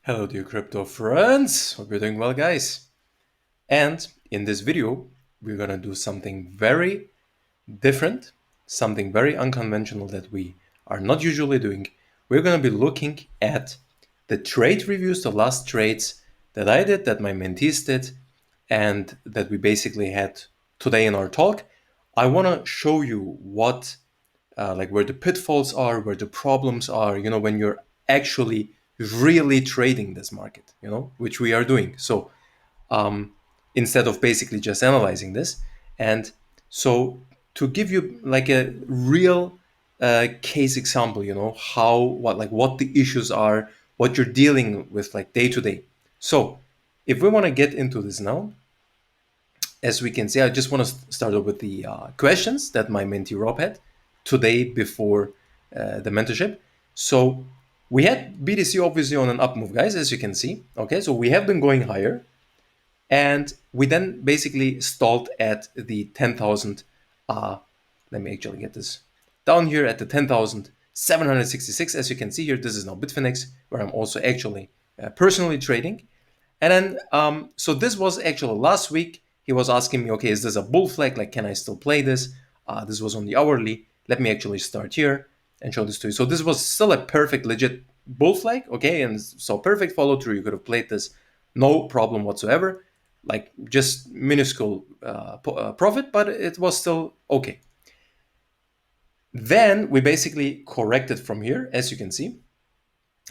Hello dear crypto friends, hope you're doing well guys. And in this video, we're gonna do something very different, something very unconventional that we are not usually doing. We're gonna be looking at the trade reviews, the last trades that I did, that my mentees did, and that we basically had today in our talk. I wanna show you what where the pitfalls are, where the problems are, when you're actually really trading this market, which we are doing. So um, instead of basically just analyzing this. And so to give you like a real case example, how, what the issues are, what you're dealing with like day to day. So if we want to get into this now, as we can see, I just want to start off with the questions that my mentee Rob had today before the mentorship. So we had BTC obviously on an up move, guys, as you can see. Okay, so we have been going higher, and we then basically stalled at the 10,000. Let me actually get this down here at the 10,766. As you can see here, this is now Bitfinex, where I'm also actually personally trading. And then, so this was actually last week. He was asking me, okay, is this a bull flag? Like, can I still play this? This was on the hourly. Let me actually start here and show this to you. So this was still a perfect, legit bull flag, okay? And so perfect follow through. You could have played this, no problem whatsoever. Like just minuscule profit, but it was still okay. Then we basically corrected from here, as you can see.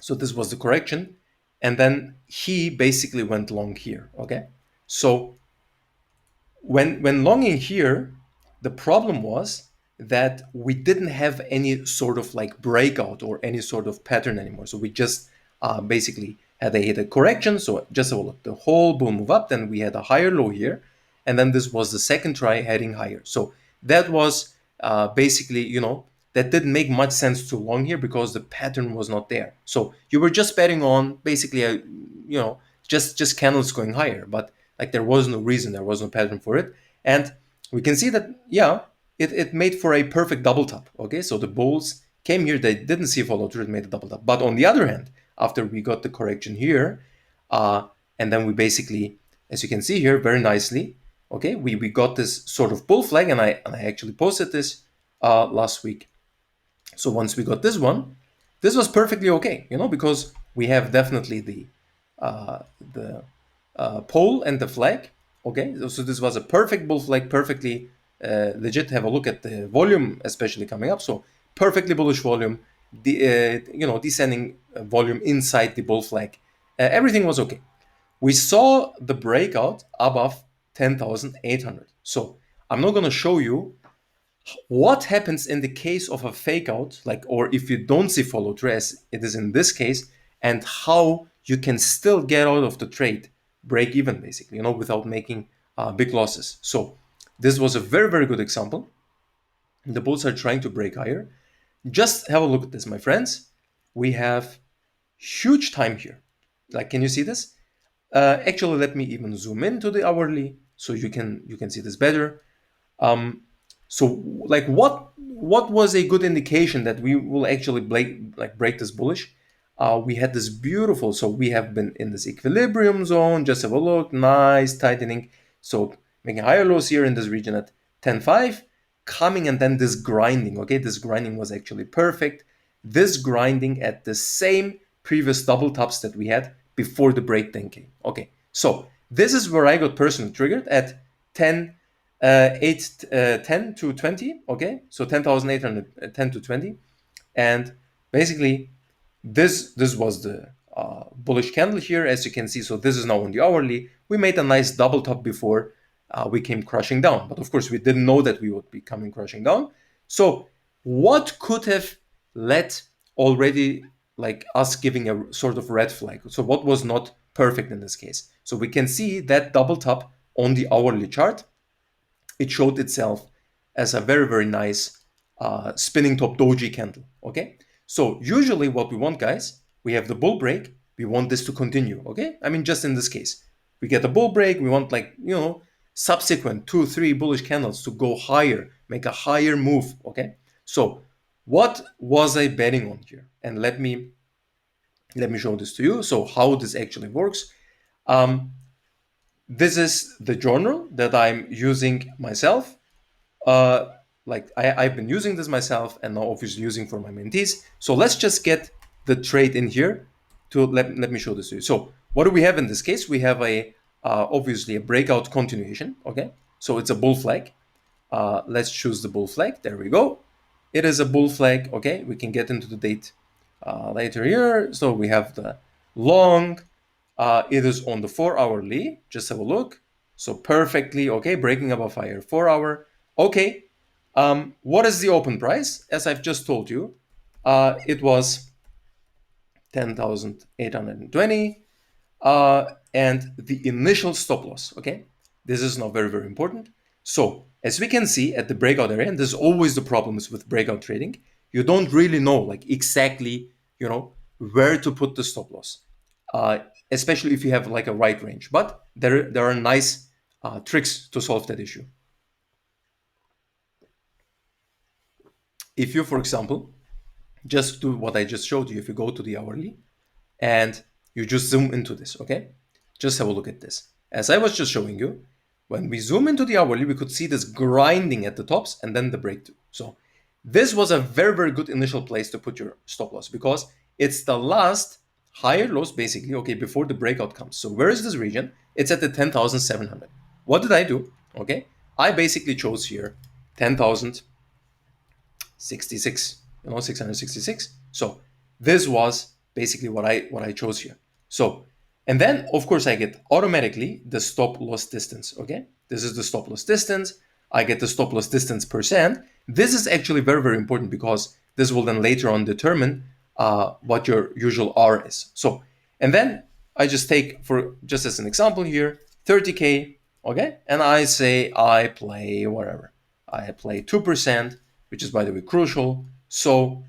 So this was the correction. And then he basically went long here, okay? So when longing here, the problem was that we didn't have any sort of like breakout or any sort of pattern anymore. So we just basically had a hit a correction. So just look, the whole bull move up, then we had a higher low here. And then this was the second try heading higher. So that was basically, that didn't make much sense to long here because the pattern was not there. So you were just betting on basically a, just candles going higher, but like there was no reason, there was no pattern for it. And we can see that, yeah, it made for a perfect double top. Okay, so the bulls came here, they didn't see follow through, it made a double top. But on the other hand, after we got the correction here, and then we basically, as you can see here very nicely, okay, we got this sort of bull flag, and I actually posted this last week. So once we got this one, this was perfectly okay, because we have definitely the pole and the flag. Okay, so this was a perfect bull flag, perfectly legit. Have a look at the volume, especially coming up. So perfectly bullish volume, descending volume inside the bull flag. Everything was okay. We saw the breakout above 10,800. So I'm not going to show you what happens in the case of a fake out, or if you don't see follow through, as it is in this case, and how you can still get out of the trade, break even basically, without making big losses. So this was a very, very good example. The bulls are trying to break higher. Just have a look at this, my friends. We have huge time here. Like, can you see this? Actually, let me even zoom into the hourly so you can see this better. So like what was a good indication that we will actually break this bullish? We had this beautiful, so we have been in this equilibrium zone. Just have a look, nice tightening. So making higher lows here in this region at 10.5, coming, and then this grinding. Okay, this grinding was actually perfect. This grinding at the same previous double tops that we had before the breakdown came. Okay, so this is where I got personally triggered at 10 to 20. Okay, so 10,800, 10 to 20, and basically this was the bullish candle here, as you can see. So this is now on the hourly. We made a nice double top before we came crushing down, but of course we didn't know that we would be coming crushing down. So what could have led already like us giving a sort of red flag? So what was not perfect in this case? So we can see that double top on the hourly chart. It showed itself as a very, very nice spinning top doji candle. Okay, so usually what we want, guys, we have the bull break, we want this to continue. Okay, I mean, just in this case, we get a bull break, we want, like, subsequent 2 3 bullish candles to go higher, make a higher move. Okay, so what was I betting on here? And let me Let me show this to you. So how this actually works. This is the journal that I'm using myself. I've been using this myself and now obviously using for my mentees. So let's just get the trade in here to let me show this to you. So what do we have in this case? We have a obviously a breakout continuation. Okay, so it's a bull flag. Let's choose the bull flag. There we go. It is a bull flag. Okay, we can get into the date later here. So we have the long. It is on the 4-hourly. Just have a look. So perfectly okay, breaking above higher 4-hour. Okay. What is the open price? As I've just told you, it was 10,820. And the initial stop loss. Okay, this is now very, very important. So as we can see at the breakout area, and there's always the problems with breakout trading, you don't really know like exactly, where to put the stop loss, especially if you have like a right range. But there are nice tricks to solve that issue. If you, for example, just do what I just showed you, if you go to the hourly and you just zoom into this, okay? Just have a look at this. As I was just showing you, when we zoom into the hourly, we could see this grinding at the tops and then the breakthrough. So this was a very, very good initial place to put your stop loss because it's the last higher lows basically, okay, before the breakout comes. So where is this region? It's at the 10,700. What did I do? Okay, I basically chose here 10,066, 666. So this was basically what I chose here. So, and then of course I get automatically the stop loss distance. Okay, this is the stop loss distance. I get the stop loss distance percent. This is actually very, very important because this will then later on determine what your usual R is. So, and then I just take, for just as an example here, 30K, okay? And I say I play whatever. I play 2%, which is by the way crucial. So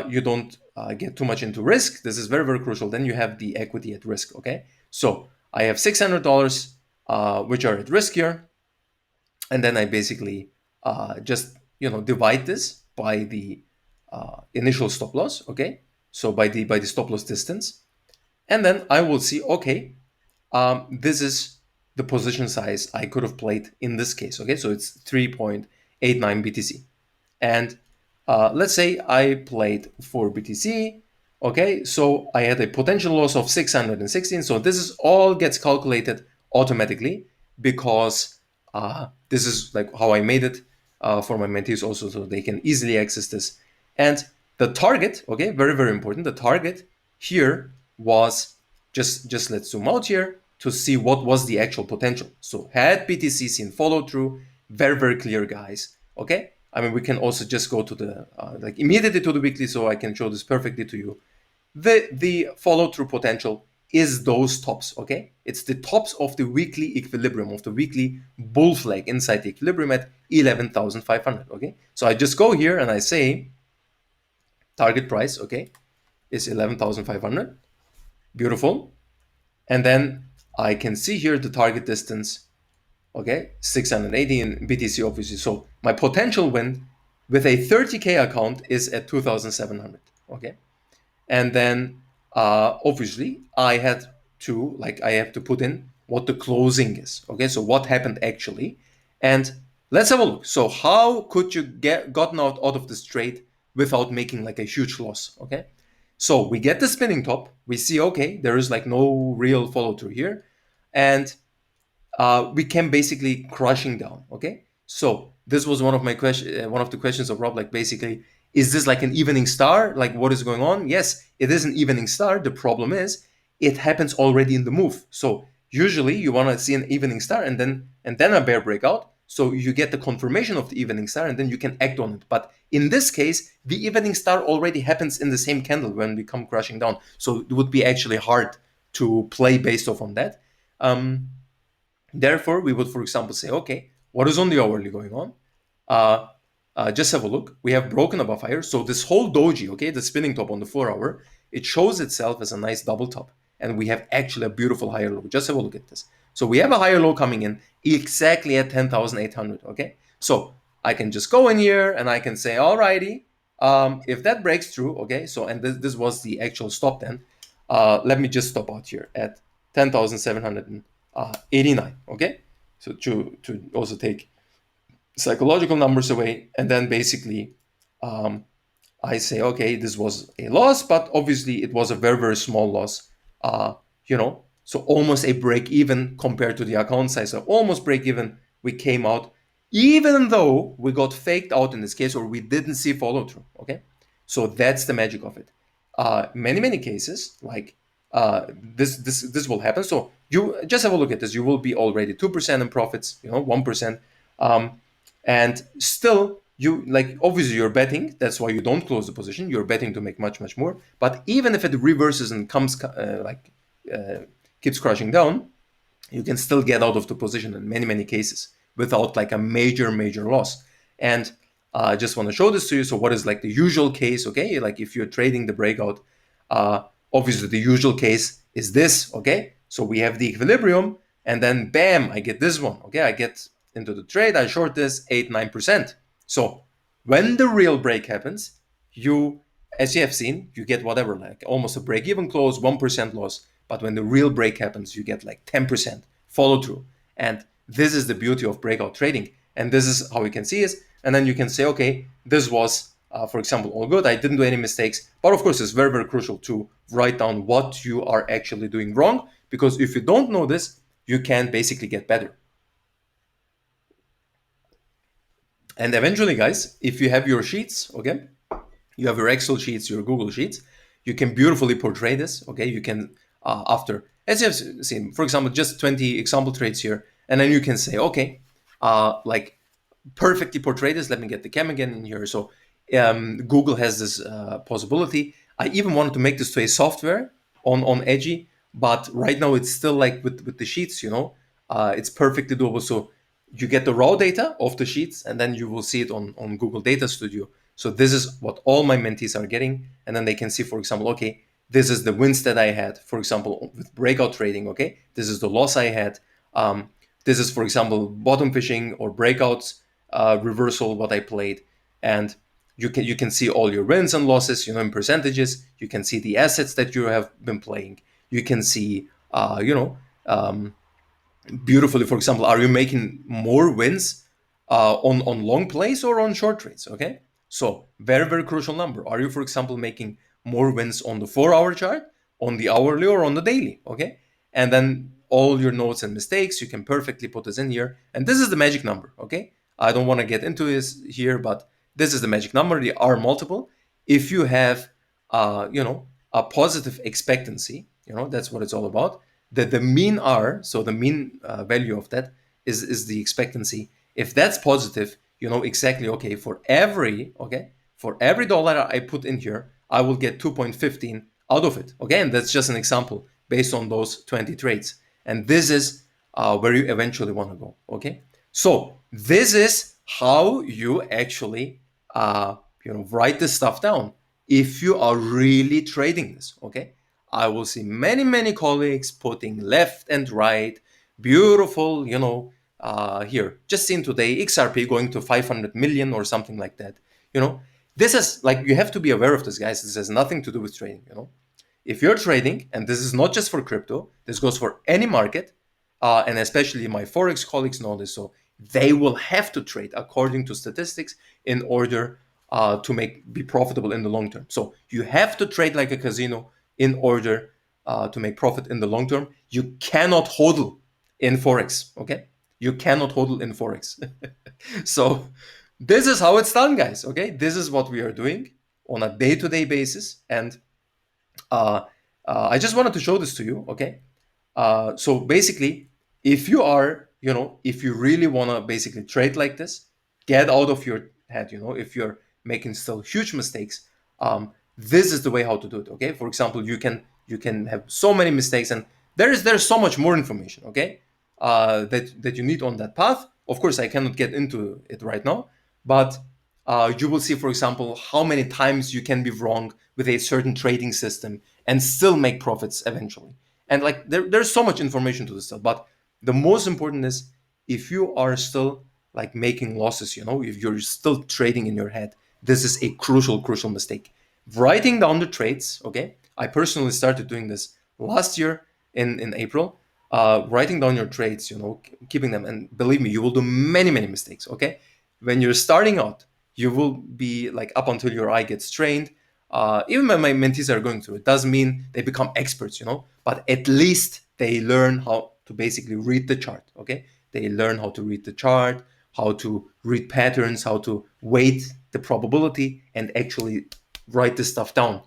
you don't get too much into risk. This is very, very crucial. Then you have the equity at risk, okay? So I have $600, which are at risk here. And then I basically just, divide this by the initial stop loss, okay? So by the stop loss distance. And then I will see, okay, this is the position size I could have played in this case, okay? So it's 3.89 BTC. And let's say I played 4 BTC, okay? So I had a potential loss of 616. So this is all gets calculated automatically because this is like how I made it for my mentees also, so they can easily access this. And the target, okay, very, very important. The target here was just let's zoom out here to see what was the actual potential. So had BTC seen follow through, very, very clear, guys. Okay. I mean, we can also just go to the like immediately to the weekly, so I can show this perfectly to you. The follow through potential is those tops, okay? It's the tops of the weekly equilibrium, of the weekly bull flag inside the equilibrium at 11,500, okay? So I just go here and I say target price, okay, is 11,500. Beautiful. And then I can see here the target distance, okay, 680 in BTC, obviously. So my potential win with a 30K account is at 2,700, okay? And then obviously I have to put in what the closing is, okay? So what happened actually. And let's have a look. So how could you gotten out of this trade without making like a huge loss, okay? So we get the spinning top. We see, okay, there is like no real follow through here. And we can basically crushing down. Okay, so this was one of my question, one of the questions of Rob. Like basically, is this like an evening star? Like what is going on? Yes, it is an evening star. The problem is it happens already in the move. So usually you want to see an evening star and then a bear breakout. So you get the confirmation of the evening star and then you can act on it. But in this case, the evening star already happens in the same candle when we come crashing down. So it would be actually hard to play based off on that. Therefore, we would, for example, say, okay, what is on the hourly going on? Just have a look. We have broken above higher. So this whole doji, okay, the spinning top on the 4-hour, it shows itself as a nice double top. And we have actually a beautiful higher low. Just have a look at this. So we have a higher low coming in exactly at 10,800, okay? So I can just go in here and I can say, alrighty, if that breaks through, okay, so, and this was the actual stop then. let me just stop out here at 10,789. Okay, so to also take psychological numbers away, and then basically I say, okay, this was a loss, but obviously it was a very, very small loss. Uh, so almost a break even compared to the account size. So almost break even, we came out, even though we got faked out in this case, or we didn't see follow through. Okay, so that's the magic of it. Many cases like this will happen. So you just have a look at this. You will be already 2% in profits, 1%. And still you, like, obviously you're betting, that's why you don't close the position, you're betting to make much more. But even if it reverses and comes keeps crashing down, you can still get out of the position in many cases without like a major loss. And I just want to show this to you. So what is like the usual case? Okay, like if you're trading the breakout, obviously the usual case is this. Okay, so we have the equilibrium, and then bam, I get this one. Okay, I get into the trade, I short this 8-9%. So when the real break happens, you, as you have seen, you get whatever, like almost a break even close, 1% loss. But when the real break happens, you get like 10% follow through. And this is the beauty of breakout trading. And this is how you can see it. And then you can say, okay, this was, for example, all good. I didn't do any mistakes. But of course, it's very, very crucial to write down what you are actually doing wrong. Because if you don't know this, you can basically get better. And eventually, guys, if you have your sheets, okay, you have your Excel sheets, your Google sheets, you can beautifully portray this, okay? You can, after, as you have seen, for example, just 20 example trades here, and then you can say, okay, like perfectly portray this. Let me get the cam again in here. So Google has this possibility. I even wanted to make this to a software on Edgy, but right now it's still like with the sheets, it's perfectly doable. So you get the raw data of the sheets, and then you will see it on Google Data Studio. So this is what all my mentees are getting. And then they can see, for example, okay, this is the wins that I had, for example, with breakout trading, okay? This is the loss I had. This is, for example, bottom fishing or breakouts, reversal, what I played. And you can see all your wins and losses, in percentages. You can see the assets that you have been playing. You can see, beautifully, for example, are you making more wins on long plays or on short trades? Okay, so very crucial number. Are you, for example, making more wins on the 4-hour chart, on the hourly, or on the daily? Okay, and then all your notes and mistakes, you can perfectly put this in here. And this is the magic number. Okay, I don't want to get into this here, but this is the magic number, the R multiple. If you have a positive expectancy, that's what it's all about. The mean R, so the mean value of that is the expectancy. If that's positive, you know exactly, okay, for every dollar I put in here, I will get 2.15 out of it. Okay, and that's just an example based on those 20 trades. And this is where you eventually want to go. Okay, so this is how you actually write this stuff down if you are really trading this. Okay, I will see many colleagues putting left and right, beautiful, here. Just seen today, XRP going to 500 million or something like that. This is like, you have to be aware of this, guys. This has nothing to do with trading. If you're trading, and this is not just for crypto, this goes for any market, and especially my Forex colleagues know this, so they will have to trade according to statistics in order to be profitable in the long term. So you have to trade like a casino in order to make profit in the long term. You cannot hodl in Forex, okay? You cannot hodl in Forex. So this is how it's done, guys, okay? This is what we are doing on a day-to-day basis. And I just wanted to show this to you, okay? So basically, if you are, if you really want to basically trade like this, get out of your head, if you're making still huge mistakes, this is the way how to do it, okay? For example, you can have so many mistakes, and there's so much more information, okay, that you need on that path. Of course, I cannot get into it right now, but you will see, for example, how many times you can be wrong with a certain trading system and still make profits eventually. And like there's so much information to this stuff, but the most important is, if you are still like making losses, if you're still trading in your head, this is a crucial mistake. Writing down the trades, okay, I personally started doing this last year in April, writing down your trades, keeping them. And believe me, you will do many, many mistakes, okay? When you're starting out, you will be like up until your eye gets trained. Even when my mentees are going through it, doesn't mean they become experts, but at least they learn how to basically read the chart, okay? They learn how to read the chart, how to read patterns, how to weight the probability and actually write this stuff down.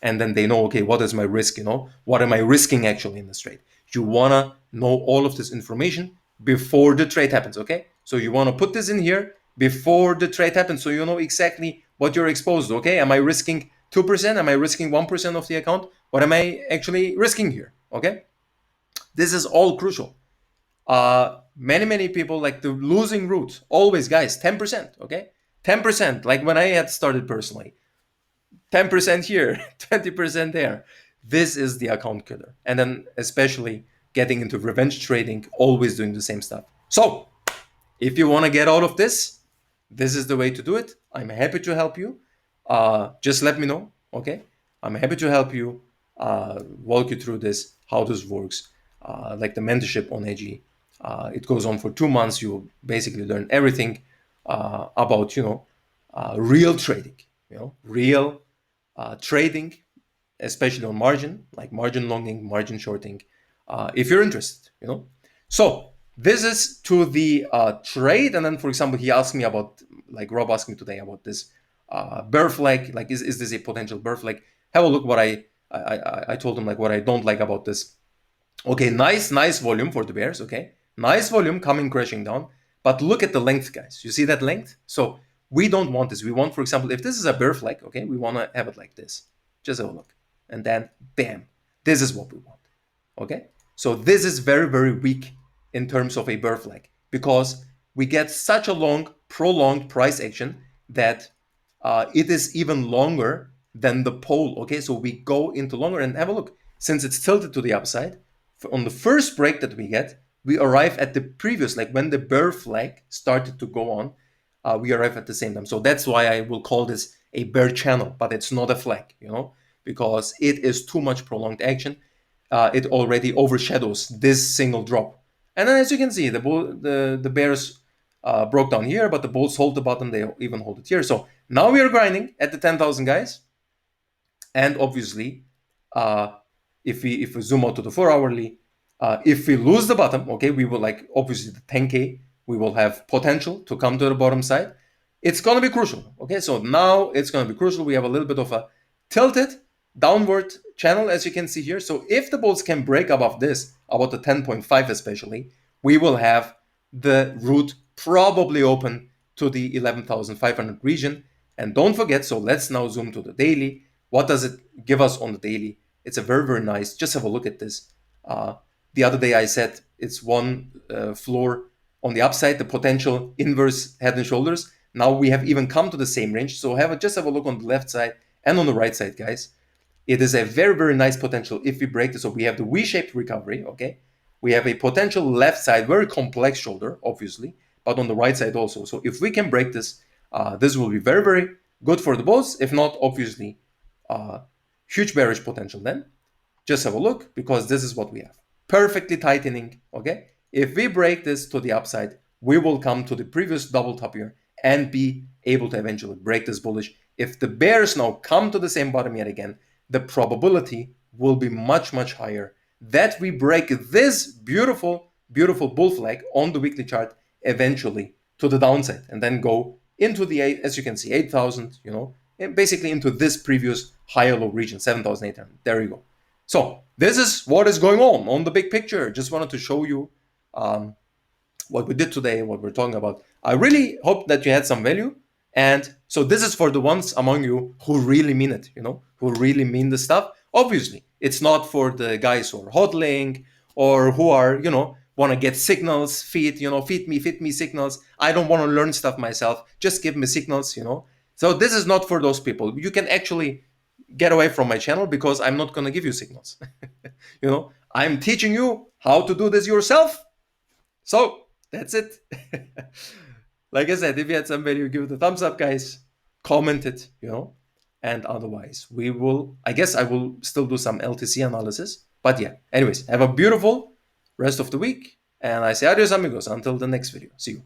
And then they know, okay, what is my risk? What am I risking actually in this trade? You want to know all of this information before the trade happens, okay? So you want to put this in here before the trade happens, so you know exactly what you're exposed to, okay? Am I risking 2%? Am I risking 1% of the account? What am I actually risking here, okay? This is all crucial. Many people like the losing route. Always, guys, 10%, okay? 10%, like when I had started personally, 10% here, 20% there. This is the account killer. And then especially getting into revenge trading, always doing the same stuff. So if you want to get out of this is the way to do it. I'm happy to help you. Just let me know, okay? I'm happy to help you, walk you through this, how this works, like the mentorship on Edgy. It goes on for 2 months. You basically learn everything about, real trading, real trading, especially on margin, like margin longing, margin shorting, if you're interested, So this is to the trade. And then, for example, he asked me about, like Rob asked me today about this bear flag. Like, is this a potential bear flag? Have a look what I told him, like what I don't like about this. Okay, nice volume for the bears, okay? Nice volume coming crashing down. But look at the length, guys. You see that length? So we don't want this. We want, for example, if this is a bear flag, okay, we want to have it like this. Just have a look. And then, bam, this is what we want, okay? So this is very, very weak in terms of a bear flag because we get such a long, prolonged price action that it is even longer than the pole, okay? So we go into longer and have a look. Since it's tilted to the upside, on the first break that we get, we arrive at the previous, like when the bear flag started to go on, we arrive at the same time. So that's why I will call this a bear channel, but it's not a flag, because it is too much prolonged action. It already overshadows this single drop. And then as you can see, the bears broke down here, but the bulls hold the bottom. They even hold it here. So now we are grinding at the 10,000, guys. And obviously, if we zoom out to the 4 hourly, if we lose the bottom, okay, we will, like, obviously the 10K, we will have potential to come to the bottom side. It's going to be crucial, okay? So now it's going to be crucial. We have a little bit of a tilted downward channel, as you can see here. So if the bulls can break above this, about the 10.5 especially, we will have the route probably open to the 11,500 region. And don't forget, so let's now zoom to the daily. What does it give us on the daily? It's a very, very nice. Just have a look at this. The other day I said it's one floor on the upside, the potential inverse head and shoulders. Now we have even come to the same range. So just have a look on the left side and on the right side, guys. It is a very, very nice potential if we break this. So we have the V-shaped recovery, okay? We have a potential left side, very complex shoulder, obviously, but on the right side also. So if we can break this, this will be very, very good for the bulls. If not, obviously, huge bearish potential then. Just have a look, because this is what we have. Perfectly tightening, okay? If we break this to the upside, we will come to the previous double top here and be able to eventually break this bullish. If the bears now come to the same bottom yet again, the probability will be much, much higher that we break this beautiful, beautiful bull flag on the weekly chart eventually to the downside and then go into the, as you can see, 8,000, and basically into this previous higher low region, 7,800. There you go. So this is what is going on the big picture. Just wanted to show you what we did today, what we're talking about. I really hope that you had some value. And so this is for the ones among you who really mean it, who really mean the stuff. Obviously, it's not for the guys who are hodling or who are, want to get signals, feed me signals. I don't want to learn stuff myself. Just give me signals, So this is not for those people. You can actually get away from my channel because I'm not going to give you signals. I'm teaching you how to do this yourself. So that's it. Like I said, if you had some value, give it a thumbs up, guys. Comment it, And otherwise, I guess I will still do some LTC analysis. But yeah, anyways, have a beautiful rest of the week. And I say adios, amigos, until the next video. See you.